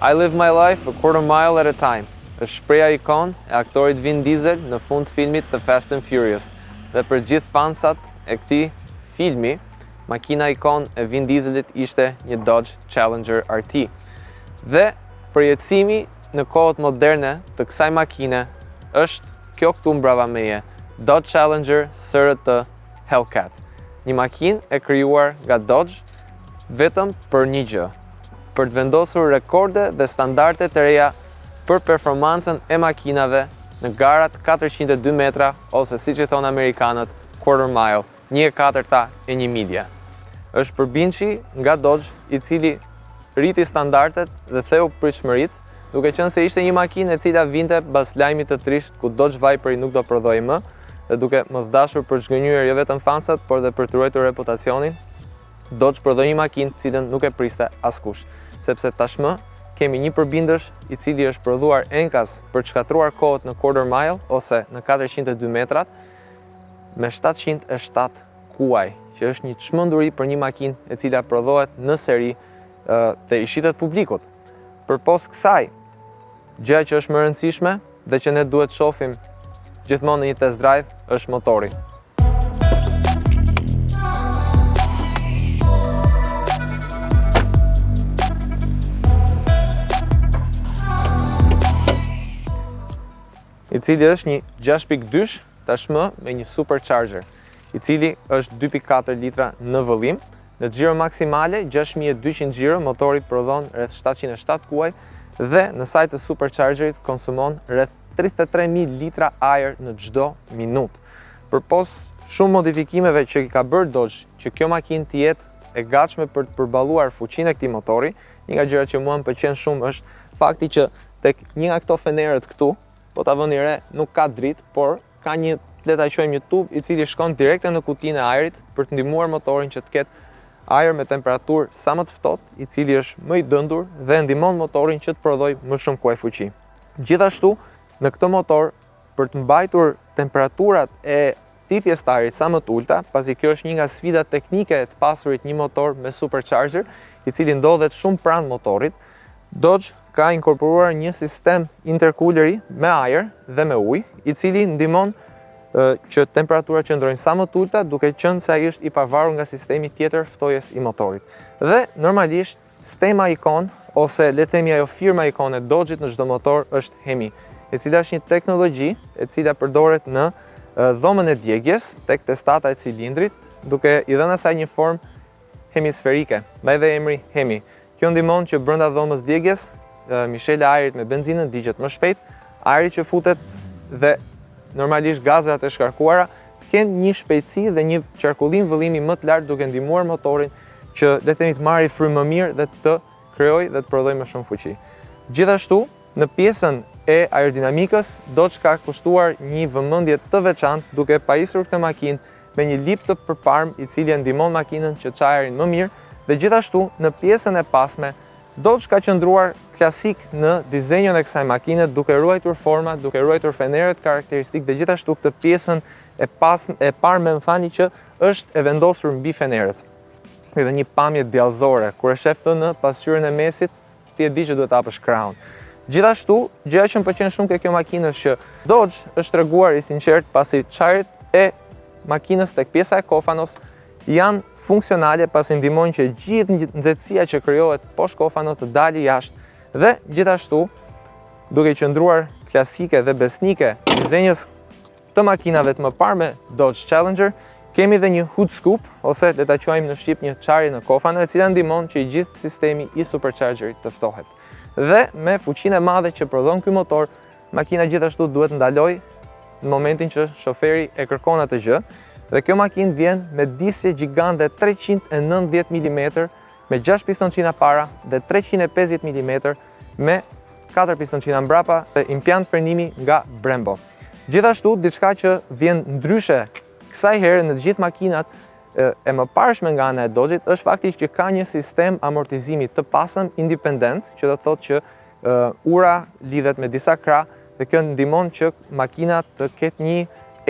I live my life a quarter mile at a time. Është shpreha ikon e aktorit Vin Diesel në fund filmit The Fast and Furious. Dhe për gjithë fansat e këtij filmi, makina ikon e Vin Dieselit ishte një Dodge Challenger RT. Dhe përjetësimi në kohët moderne të kësaj makine është kjo këtu mbrava meje, Dodge Challenger SRT Hellcat. Një makinë e krijuar nga Dodge vetëm për një gjë, për të vendosur rekorde dhe standarde të reja për performancën e makinave në garat 402 metra ose siç i thon amerikanët quarter mile, 1/4 e një milje. Është përbindshi nga Dodge i cili rriti standardet dhe theu pritshmëritë, duke qenë se ishte një makinë e cila vinte pas lajmit të trisht ku Dodge Viperi nuk do prodhoi më, dhe duke mos dashur për të zgënjur jo vetëm fansat, por dhe për të ruajtur reputacionin, Dodge prodhoi një makinë cilën nuk e priste askush, sepse tashmë kemi një përbindësh i cili është prodhuar enkas për të shkatruar kohët në quarter mile ose në 402 metrat me 707 kuaj, që është një çmenduri për një makinë e cila prodhohet në seri dhe i shitet publikut. Përpos kësaj, gjëja që është më e rëndësishme dhe që ne duhet shohim gjithmonë në një test drive është motori. I cili është një 6.2 tashmë me një supercharger, i cili është 2.4 litra në vëllim. Në xhiro maksimale 6200 xhiro motori prodhon rreth 707 kuaj dhe në saj të superchargerit konsumon rreth 33.000 litra ajër në çdo minutë. Përpos shumë modifikimeve që i ka bërë Dodge që kjo makinë të jetë e gatshme për të përballuar fuqinë e këtij motori, një nga gjërat që mua më pëlqen shumë është fakti që tek një nga këto fenerët këtu, po ta vëni re, nuk ka dritë, por ka një, le ta quajmë, një tub i cili shkon direkte në kutinë e ajrit për të ndihmuar motorin që të ketë ajër me temperaturë sa më të ftohtë, i cili është më i dëndur dhe ndihmon motorin që të prodhojë më shumë kuaj fuqi. Gjithashtu, në këtë motor, për të mbajtur temperaturat e thithjes të ajrit sa më të ulta, pasi kjo është një nga sfidat teknike të pasurit një motor me supercharger, i cili ndodhet shumë pranë motorit, Dodge ka inkorporuar një sistem intercooleri me ajër dhe me ujë, i cili ndihmon që temperaturat qëndrojnë sa më të ulta, duke qenë se ai është i pavarur nga sistemi tjetër ftojes i motorit. Dhe normalisht sistema ikon ose le të themi ajo firma ikon e Dodge-it në çdo motor është HEMI, e cila është një teknologji e cila përdoret në dhomën e djegjes tek testata e cilindrit, duke i dhënë asaj një formë hemisferike, ndaj dhe emri HEMI. Kjo ndihmon që brenda dhomës djegjes, mishela e ajrit me benzinën digjet më shpejt, ajri që futet dhe normalisht gazrat e shkarkuara të kenë një shpejtësi dhe një qarkullim vëllimi më të lartë, duke ndihmuar motorin që le të themi të marrë frymë më mirë dhe të krijojë dhe të prodhojë më shumë fuqi. Gjithashtu, në pjesën e aerodinamikës, Dodge ka kushtuar një vëmendje të veçantë duke pajisur këtë makinë me një lip të përparm i cili e ndihmon makinën që të çajë ajrin më mirë, dhe gjithashtu në pjesën e pasme Dodge ka qëndruar klasik në dizenjon e kësaj makine, duke ruajtur format, duke ruajtur feneret karakteristik dhe gjithashtu këtë pjesën e parme më fani që është e vendosur mbi feneret. Dhe një pamje djallëzore, kur e shef të në pasqyrën e mesit, ti e di që duhet hapësh krahun. Gjithashtu, gjëja që më pëlqen shumë ke kjo makinë është që Dodge është treguar i sinqert pasi çajrit e makinës tek pjesa e kofanos janë funksionale, pasi ndihmojnë që gjithë nxehtësia që krijohet poshtë kofanot të dalë jashtë dhe gjithashtu, duke qëndruar klasike dhe besnike dizenjës të makinave të mëparme Dodge Challenger, kemi dhe një hood scoop ose le ta quajmë në shqip një çarje në kofano, e cila ndihmon që gjithë sistemi i superchargerit të ftohet. Dhe me fuqinë e madhe që prodhon ky motor, makina gjithashtu duhet ndalojë në momentin që shoferi e kërkon atë gjë. Dhe kjo makinë vjen me disje gjigande 390 mm me 6 pistonçina para dhe 350 mm me 4 pistonçina mbrapa dhe impiant frenimi nga Brembo. Gjithashtu, diçka që vjen ndryshe kësaj herë në të gjithë makinat e mëparshme nga ana e Dodge-it është fakti që ka një sistem amortizimi të pasëm independent, që do të thotë që ura lidhet me disa krah dhe kjo ndihmon që makina të ketë një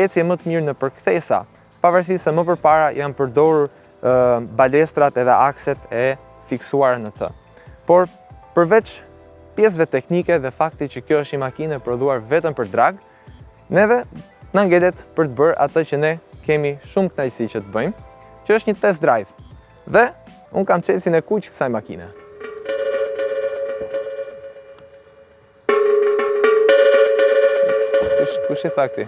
ecje më të mirë në përkthesa, pavarësisht se më përpara janë përdorur balestrat edhe akset e fiksuara në të. Por përveç pjesëve teknike dhe fakti që kjo është një makinë e prodhuar vetëm për drag, neve na ngelet për të bërë atë që ne kemi shumë kënaqësi që të bëjmë, që është një test drive. Dhe unë kam çelësin e kuq kësaj makine. Kush I tha këti?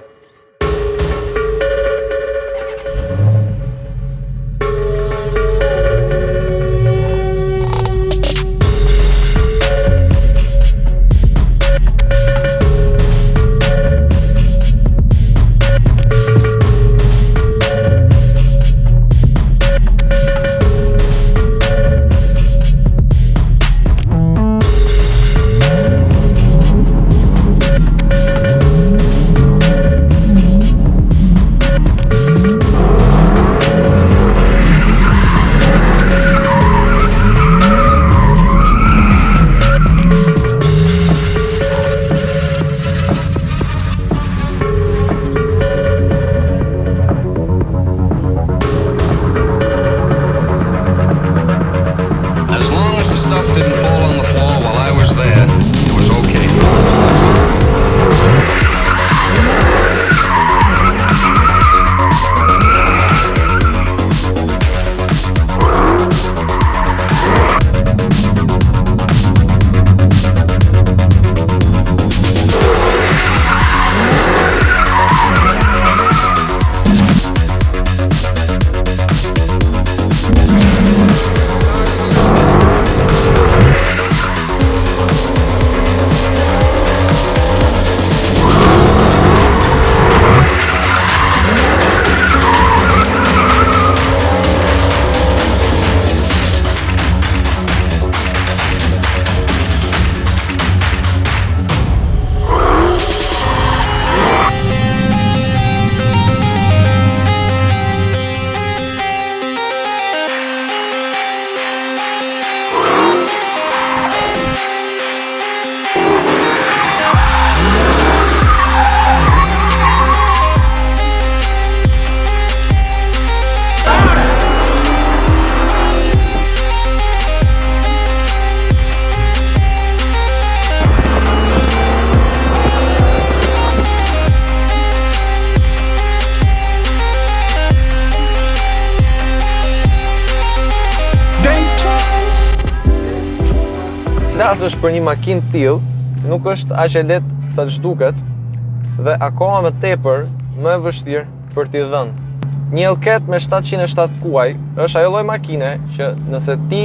Flasësh për një makinë tillë nuk është aq e lehtë sa ç'duket dhe akoma më tepër më e vështirë për t'i dhënë. Një Hellcat me 707 kuaj është ajo lloj makine që nëse ti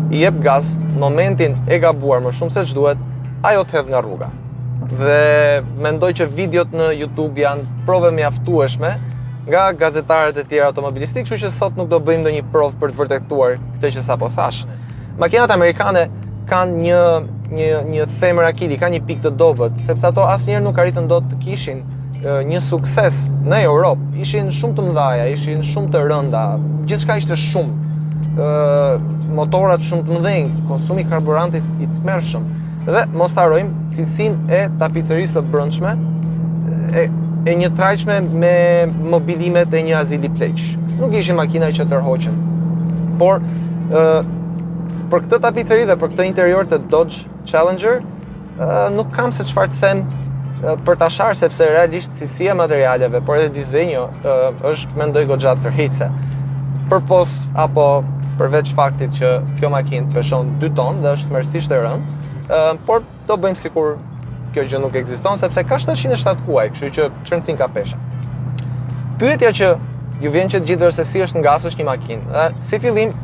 I jep gaz në momentin e gabuar më shumë se ç'duhet, ajo të hedh nga rruga. Dhe mendoj që videot në YouTube janë provë mjaftueshme nga gazetarët e tjerë automobilistik, kështu që sot nuk do bëjmë ndonjë provë për të vërtetuar këtë që sapo thash. Makinat amerikane kanë një themër akili, kanë një pikë të dobët, sepse ato asnjëherë nuk arritën dot të kishin një sukses në Europë. Ishin shumë të mëdha, ishin shumë të rënda, gjithçka ishte shumë. Motorat shumë të mëdhenj, konsumi I karburantit I tmerrshëm. Dhe mos harrojmë cilësinë e tapicerisë së brendshme, e një trajqme me mobilimet e një azili pleqsh. Nuk ishin makina që tërhoqen. Por për këtë tapiceri dhe për këtë interior të Dodge Challenger, nuk kam se çfarë të them për ta sharë, sepse realisht cilësia e materialeve, por edhe dizenjo është mendoj goxha tërheqëse. Përpos apo përveç faktit që kjo makinë peshon 2 ton dhe është tmerrsisht e rëndë, por do bëjmë sikur kjo gjë nuk ekziston, sepse ka 707 kuaj, kështu që çrëndësin ka pesha. Pyetja që ju vjen që të gjithë është se si është ngasësh një makinë. Dhe si fillim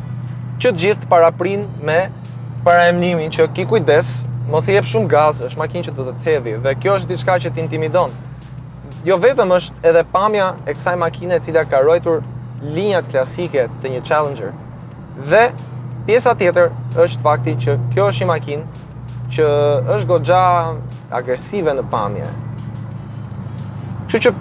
që të gjithë të paraprin me paraemrimin që ki kujdes, mos I jep shumë gaz, është makinë që do të hedhi dhe kjo është diçka që t'intimidon. Jo vetëm është edhe pamja e kësaj makine e cila ka ruajtur linjat klasike të një Challenger. Dhe pjesa tjetër është fakti që kjo është një makinë që është goxha agresive në pamje. Kështu që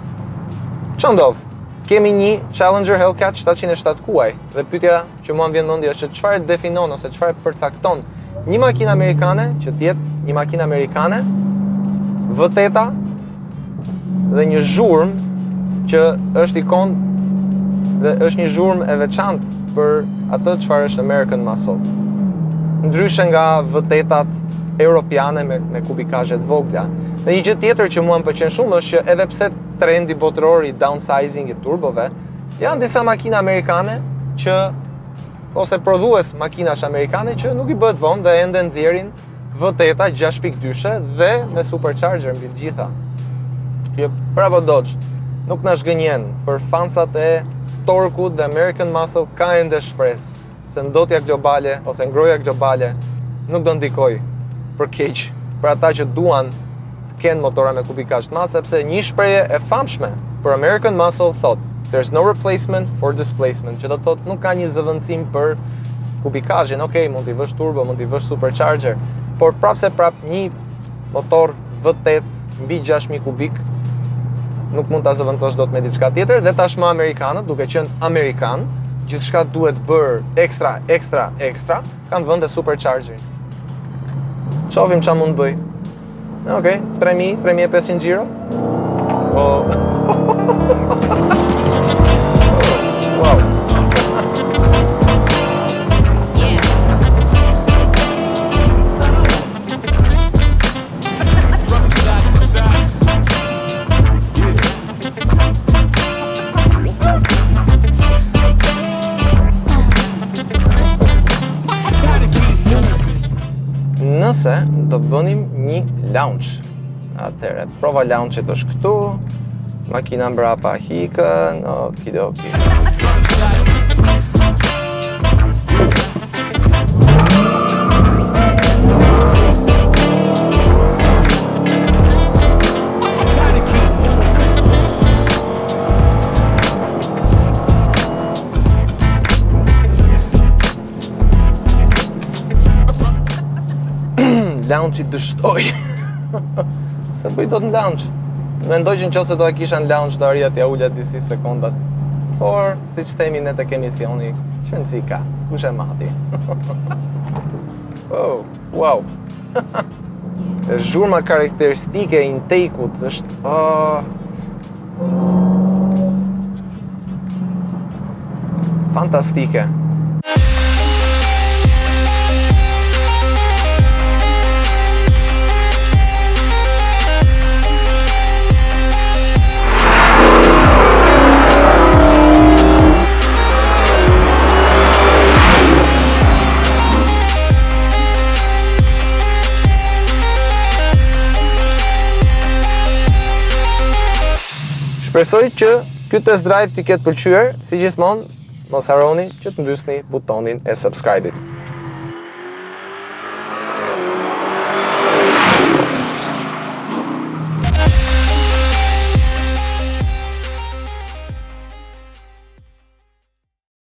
ç'o ndodh? Kemi një Challenger Hellcat 707 kuaj dhe pyetja që mua më vjen mendje është çfarë definon ose çfarë përcakton një makinë amerikane që të jetë një makinë amerikane V8 dhe një zhurmë që është ikon dhe është një zhurmë e veçantë për atë çfarë është American Muscle. Ndryshe nga V8-at europiane me kubikazhe të vogla. Dhe një gjë tjetër që mua më pëlqen shumë është që edhe pse trendi botëror i downsizing i turbove, janë disa makina amerikane që ose prodhues makinash amerikane që nuk i bëhet vonë dhe ende nxjerrin V8 6.2 dhe me supercharger mbi të gjitha. Kjo bravo Dodge. Nuk na zgënjen, për fansat e torkut dhe American Muscle ka ende shpresë se ndotja globale ose ngroja globale nuk do ndikoj për keq për ata që duan të kenë motora me kubikazh të madh, sepse një shprehje e famshme për American Muscle thot there's no replacement for displacement, që do të thotë nuk ka një zëvendësim për kubikazhin. Okej, mund t'i vësh turbo, mund t'i vësh supercharger, por prap një motor V8 mbi 6000 kubik nuk mund ta zëvendësosh dot me diçka tjetër, dhe tashmë amerikanët, duke qenë amerikan, gjithçka duhet bërë ekstra, kanë vënë supercharger. Shohim çfarë mund bëj. Okej, 3500 xhiro. Oh. Wow. Nëse do bënim një launch, atëherë prova launchet është këtu, makina mbrapa hikën, okidoki. Launchi dështoj. Se bëj dot në launch. Mendoj që nëse do e kisha në launch do arria t'ja ulja disi sekondat. Por, siç themi ne tek emisioni, çrëndsi ka. Kush e mati? Oh, wow. Zhurma karakteristike e intake-ut është fantastike. Shpresoj që ky test drive t'i ketë pëlqyer, si gjithmonë, mos harroni që të mbysni butonin e subscribe-it.